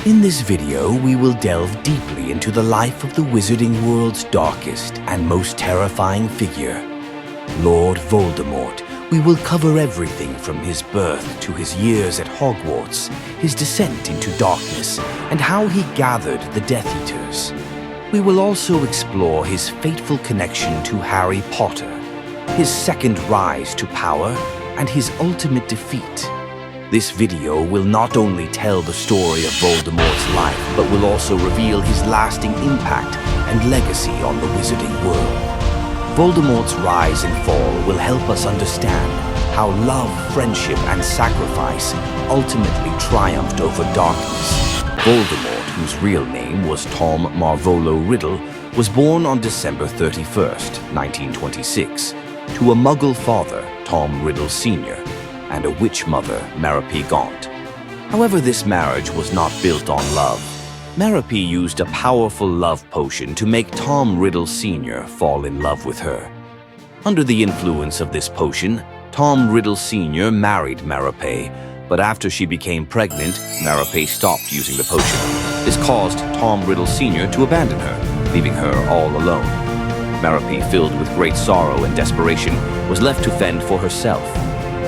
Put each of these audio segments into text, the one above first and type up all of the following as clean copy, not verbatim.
In this video, we will delve deeply into the life of the wizarding world's darkest and most terrifying figure, Lord Voldemort. We will cover everything from his birth to his years at Hogwarts, his descent into darkness, and how he gathered the Death Eaters. We will also explore his fateful connection to Harry Potter, his second rise to power, and his ultimate defeat. This video will not only tell the story of Voldemort's life, but will also reveal his lasting impact and legacy on the wizarding world. Voldemort's rise and fall will help us understand how love, friendship, and sacrifice ultimately triumphed over darkness. Voldemort, whose real name was Tom Marvolo Riddle, was born on December 31st, 1926, to a Muggle father, Tom Riddle Sr., and a witch mother, Merope Gaunt. However, this marriage was not built on love. Merope used a powerful love potion to make Tom Riddle Sr. fall in love with her. Under the influence of this potion, Tom Riddle Sr. married Merope, but after she became pregnant, Merope stopped using the potion. This caused Tom Riddle Sr. to abandon her, leaving her all alone. Merope, filled with great sorrow and desperation, was left to fend for herself.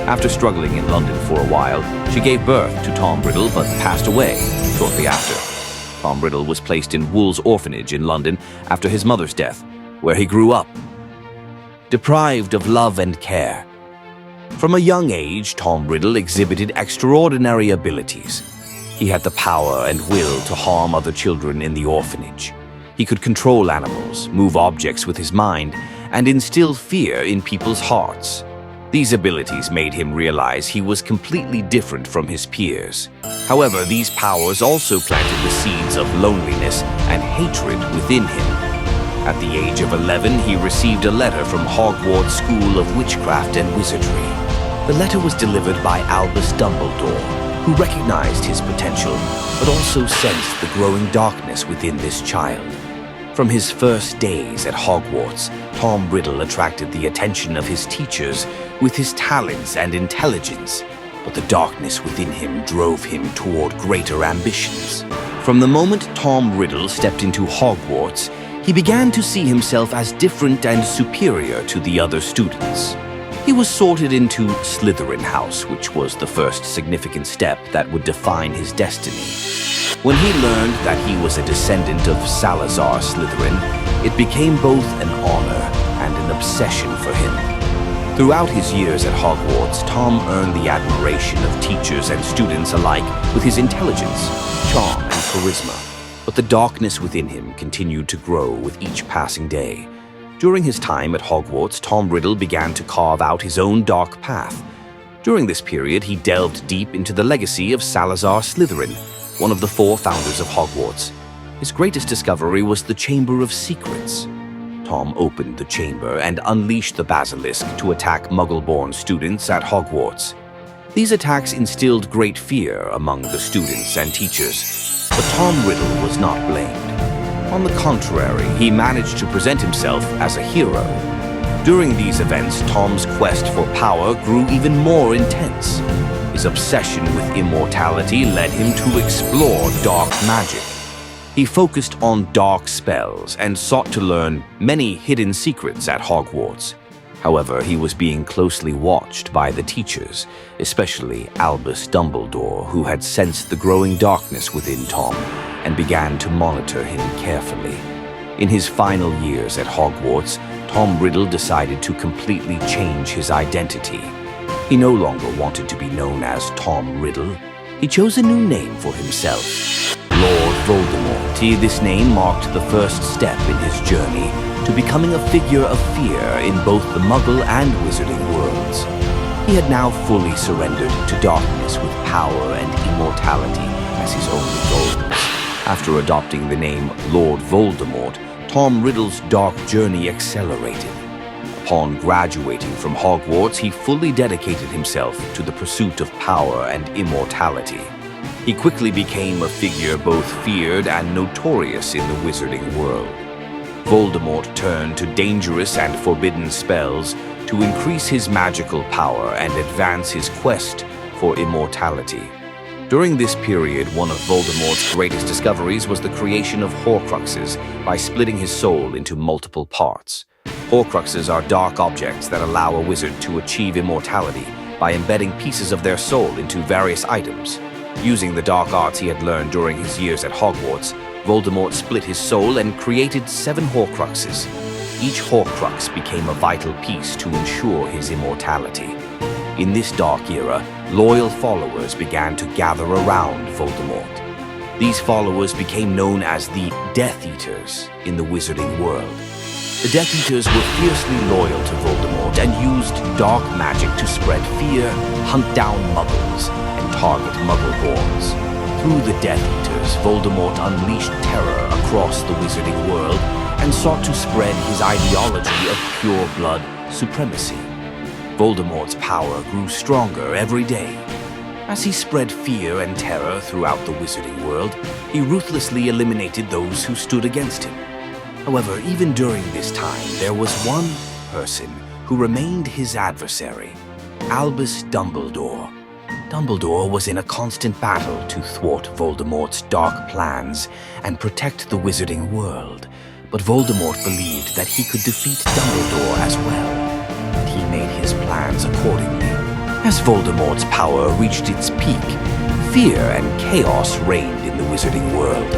After struggling in London for a while, she gave birth to Tom Riddle but passed away shortly after. Tom Riddle was placed in Wool's orphanage in London after his mother's death, where he grew up, deprived of love and care. From a young age, Tom Riddle exhibited extraordinary abilities. He had the power and will to harm other children in the orphanage. He could control animals, move objects with his mind, and instill fear in people's hearts. These abilities made him realize he was completely different from his peers. However, these powers also planted the seeds of loneliness and hatred within him. At the age of 11, he received a letter from Hogwarts School of Witchcraft and Wizardry. The letter was delivered by Albus Dumbledore, who recognized his potential, but also sensed the growing darkness within this child. From his first days at Hogwarts, Tom Riddle attracted the attention of his teachers with his talents and intelligence, but the darkness within him drove him toward greater ambitions. From the moment Tom Riddle stepped into Hogwarts, he began to see himself as different and superior to the other students. He was sorted into Slytherin House, which was the first significant step that would define his destiny. When he learned that he was a descendant of Salazar Slytherin, it became both an honor and an obsession for him. Throughout his years at Hogwarts, Tom earned the admiration of teachers and students alike with his intelligence, charm, and charisma. But the darkness within him continued to grow with each passing day. During his time at Hogwarts, Tom Riddle began to carve out his own dark path. During this period, he delved deep into the legacy of Salazar Slytherin, one of the four founders of Hogwarts. His greatest discovery was the Chamber of Secrets. Tom opened the chamber and unleashed the basilisk to attack Muggle-born students at Hogwarts. These attacks instilled great fear among the students and teachers, but Tom Riddle was not blamed. On the contrary, he managed to present himself as a hero. During these events, Tom's quest for power grew even more intense. His obsession with immortality led him to explore dark magic. He focused on dark spells and sought to learn many hidden secrets at Hogwarts. However, he was being closely watched by the teachers, especially Albus Dumbledore, who had sensed the growing darkness within Tom and began to monitor him carefully. In his final years at Hogwarts, Tom Riddle decided to completely change his identity. He no longer wanted to be known as Tom Riddle. He chose a new name for himself, Lord Voldemort. This name marked the first step in his journey to becoming a figure of fear in both the Muggle and Wizarding worlds. He had now fully surrendered to darkness with power and immortality as his only goals. After adopting the name Lord Voldemort, Tom Riddle's dark journey accelerated. Upon graduating from Hogwarts, he fully dedicated himself to the pursuit of power and immortality. He quickly became a figure both feared and notorious in the wizarding world. Voldemort turned to dangerous and forbidden spells to increase his magical power and advance his quest for immortality. During this period, one of Voldemort's greatest discoveries was the creation of Horcruxes by splitting his soul into multiple parts. Horcruxes are dark objects that allow a wizard to achieve immortality by embedding pieces of their soul into various items. Using the dark arts he had learned during his years at Hogwarts, Voldemort split his soul and created 7 Horcruxes. Each Horcrux became a vital piece to ensure his immortality. In this dark era, loyal followers began to gather around Voldemort. These followers became known as the Death Eaters in the wizarding world. The Death Eaters were fiercely loyal to Voldemort and used dark magic to spread fear, hunt down muggles, and target muggle-borns. Through the Death Eaters, Voldemort unleashed terror across the wizarding world and sought to spread his ideology of pure blood supremacy. Voldemort's power grew stronger every day. As he spread fear and terror throughout the wizarding world, he ruthlessly eliminated those who stood against him. However, even during this time, there was one person who remained his adversary, Albus Dumbledore. Dumbledore was in a constant battle to thwart Voldemort's dark plans and protect the wizarding world. But Voldemort believed that he could defeat Dumbledore as well. He made his plans accordingly. As Voldemort's power reached its peak, fear and chaos reigned in the wizarding world.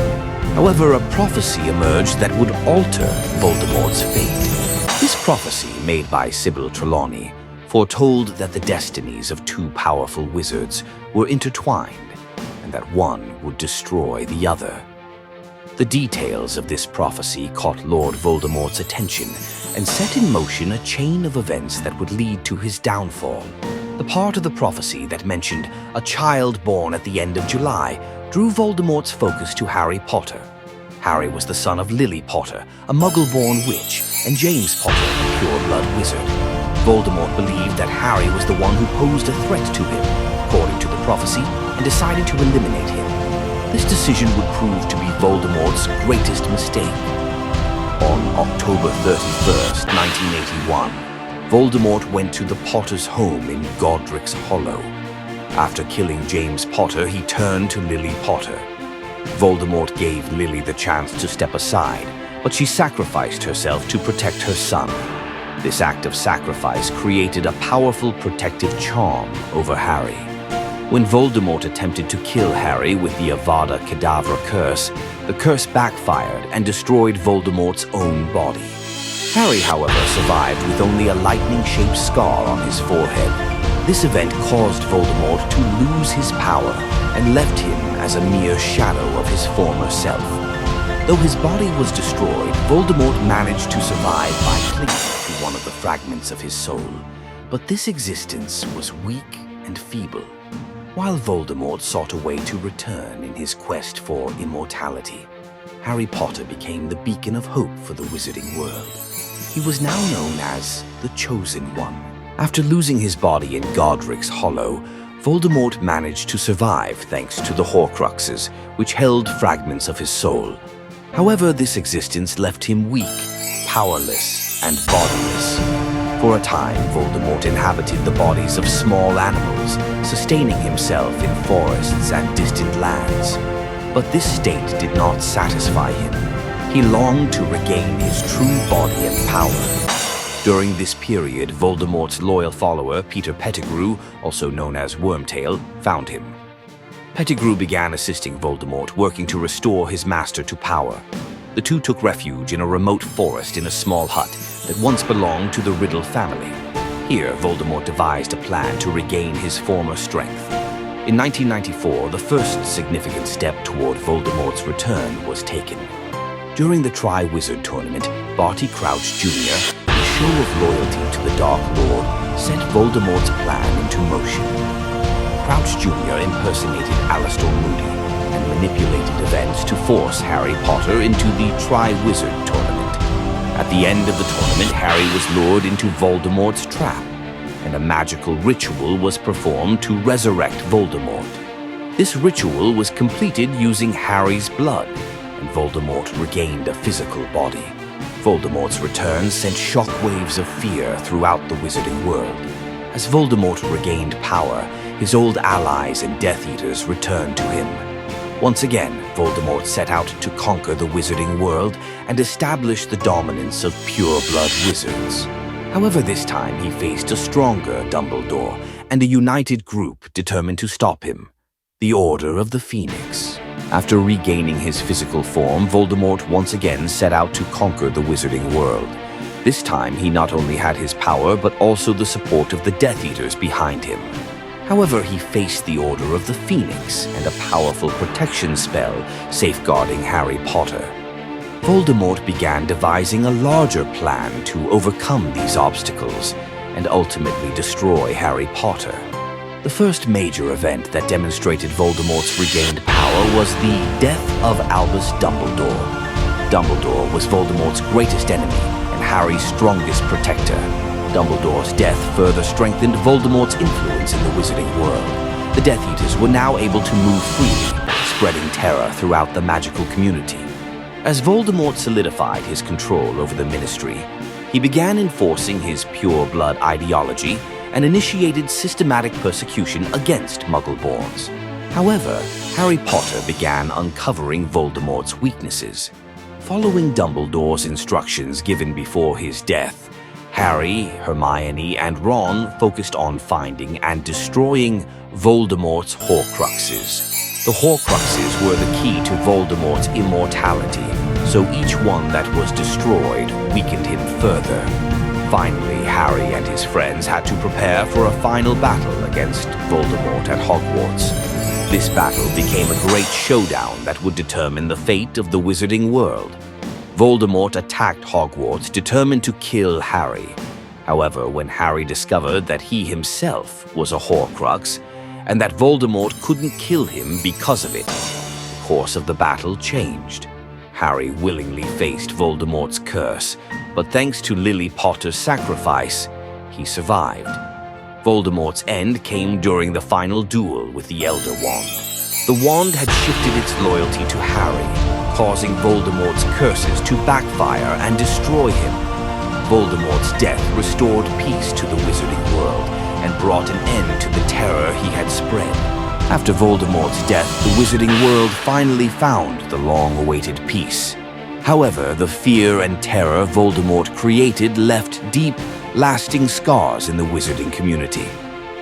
However, a prophecy emerged that would alter Voldemort's fate. This prophecy, made by Sybil Trelawney, foretold that the destinies of 2 powerful wizards were intertwined and that one would destroy the other. The details of this prophecy caught Lord Voldemort's attention and set in motion a chain of events that would lead to his downfall. The part of the prophecy that mentioned a child born at the end of July drew Voldemort's focus to Harry Potter. Harry was the son of Lily Potter, a muggle-born witch, and James Potter, a pure-blood wizard. Voldemort believed that Harry was the one who posed a threat to him, according to the prophecy, and decided to eliminate him. This decision would prove to be Voldemort's greatest mistake. On October 31st, 1981, Voldemort went to the Potter's home in Godric's Hollow. After killing James Potter, he turned to Lily Potter. Voldemort gave Lily the chance to step aside, but she sacrificed herself to protect her son. This act of sacrifice created a powerful protective charm over Harry. When Voldemort attempted to kill Harry with the Avada Kedavra curse, the curse backfired and destroyed Voldemort's own body. Harry, however, survived with only a lightning-shaped scar on his forehead. This event caused Voldemort to lose his power and left him as a mere shadow of his former self. Though his body was destroyed, Voldemort managed to survive by clinging to one of the fragments of his soul. But this existence was weak and feeble. While Voldemort sought a way to return in his quest for immortality, Harry Potter became the beacon of hope for the wizarding world. He was now known as the Chosen One. After losing his body in Godric's Hollow, Voldemort managed to survive thanks to the Horcruxes, which held fragments of his soul. However, this existence left him weak, powerless, and bodiless. For a time, Voldemort inhabited the bodies of small animals, sustaining himself in forests and distant lands. But this state did not satisfy him. He longed to regain his true body and power. During this period, Voldemort's loyal follower, Peter Pettigrew, also known as Wormtail, found him. Pettigrew began assisting Voldemort, working to restore his master to power. The two took refuge in a remote forest in a small hut that once belonged to the Riddle family. Here, Voldemort devised a plan to regain his former strength. In 1994, the first significant step toward Voldemort's return was taken. During the Triwizard Tournament, Barty Crouch Jr., in a show of loyalty to the Dark Lord, set Voldemort's plan into motion. Crouch Jr. impersonated Alastor Moody and manipulated events to force Harry Potter into the Triwizard Tournament. At the end of the tournament, Harry was lured into Voldemort's trap, and a magical ritual was performed to resurrect Voldemort. This ritual was completed using Harry's blood, and Voldemort regained a physical body. Voldemort's return sent shockwaves of fear throughout the wizarding world. As Voldemort regained power, His old allies and Death Eaters returned to him. Once again, Voldemort set out to conquer the wizarding world and establish the dominance of pure-blood wizards. However, this time he faced a stronger Dumbledore and a united group determined to stop him, the Order of the Phoenix. After regaining his physical form, Voldemort once again set out to conquer the wizarding world. This time he not only had his power but also the support of the Death Eaters behind him. However, he faced the Order of the Phoenix and a powerful protection spell safeguarding Harry Potter. Voldemort began devising a larger plan to overcome these obstacles and ultimately destroy Harry Potter. The first major event that demonstrated Voldemort's regained power was the death of Albus Dumbledore. Dumbledore was Voldemort's greatest enemy and Harry's strongest protector. Dumbledore's death further strengthened Voldemort's influence in the wizarding world. The Death Eaters were now able to move freely, spreading terror throughout the magical community. As Voldemort solidified his control over the Ministry, he began enforcing his pure-blood ideology and initiated systematic persecution against Muggle-borns. However, Harry Potter began uncovering Voldemort's weaknesses. Following Dumbledore's instructions given before his death, Harry, Hermione, and Ron focused on finding and destroying Voldemort's Horcruxes. The Horcruxes were the key to Voldemort's immortality, so each one that was destroyed weakened him further. Finally, Harry and his friends had to prepare for a final battle against Voldemort at Hogwarts. This battle became a great showdown that would determine the fate of the wizarding world. Voldemort attacked Hogwarts, determined to kill Harry. However, when Harry discovered that he himself was a Horcrux, and that Voldemort couldn't kill him because of it, the course of the battle changed. Harry willingly faced Voldemort's curse, but thanks to Lily Potter's sacrifice, he survived. Voldemort's end came during the final duel with the Elder Wand. The wand had shifted its loyalty to Harry, causing Voldemort's curses to backfire and destroy him. Voldemort's death restored peace to the wizarding world and brought an end to the terror he had spread. After Voldemort's death, the wizarding world finally found the long-awaited peace. However, the fear and terror Voldemort created left deep, lasting scars in the wizarding community.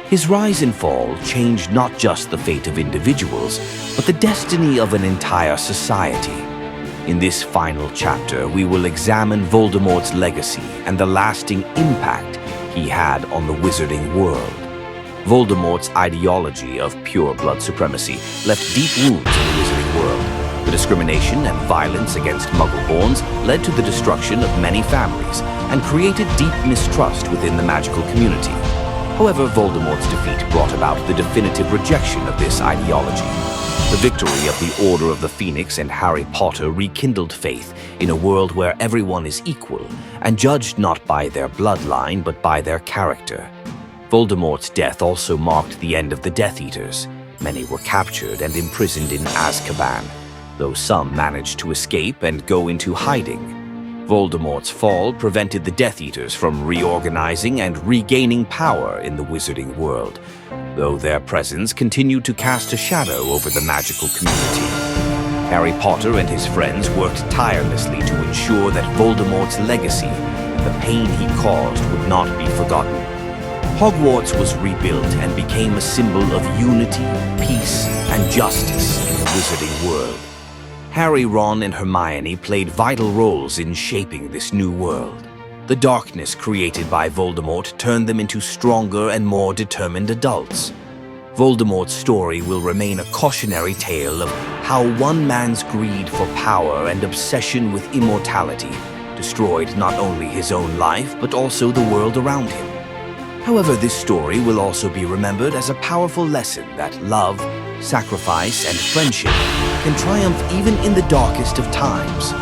His rise and fall changed not just the fate of individuals, but the destiny of an entire society. In this final chapter, we will examine Voldemort's legacy and the lasting impact he had on the wizarding world. Voldemort's ideology of pure-blood supremacy left deep wounds in the wizarding world. The discrimination and violence against Muggle-borns led to the destruction of many families and created deep mistrust within the magical community. However, Voldemort's defeat brought about the definitive rejection of this ideology. The victory of the Order of the Phoenix and Harry Potter rekindled faith in a world where everyone is equal and judged not by their bloodline but by their character. Voldemort's death also marked the end of the Death Eaters. Many were captured and imprisoned in Azkaban, though some managed to escape and go into hiding. Voldemort's fall prevented the Death Eaters from reorganizing and regaining power in the wizarding world, though their presence continued to cast a shadow over the magical community. Harry Potter and his friends worked tirelessly to ensure that Voldemort's legacy and the pain he caused would not be forgotten. Hogwarts was rebuilt and became a symbol of unity, peace, and justice in the wizarding world. Harry, Ron, and Hermione played vital roles in shaping this new world. The darkness created by Voldemort turned them into stronger and more determined adults. Voldemort's story will remain a cautionary tale of how one man's greed for power and obsession with immortality destroyed not only his own life but also the world around him. However, this story will also be remembered as a powerful lesson that love, sacrifice, and friendship can triumph even in the darkest of times.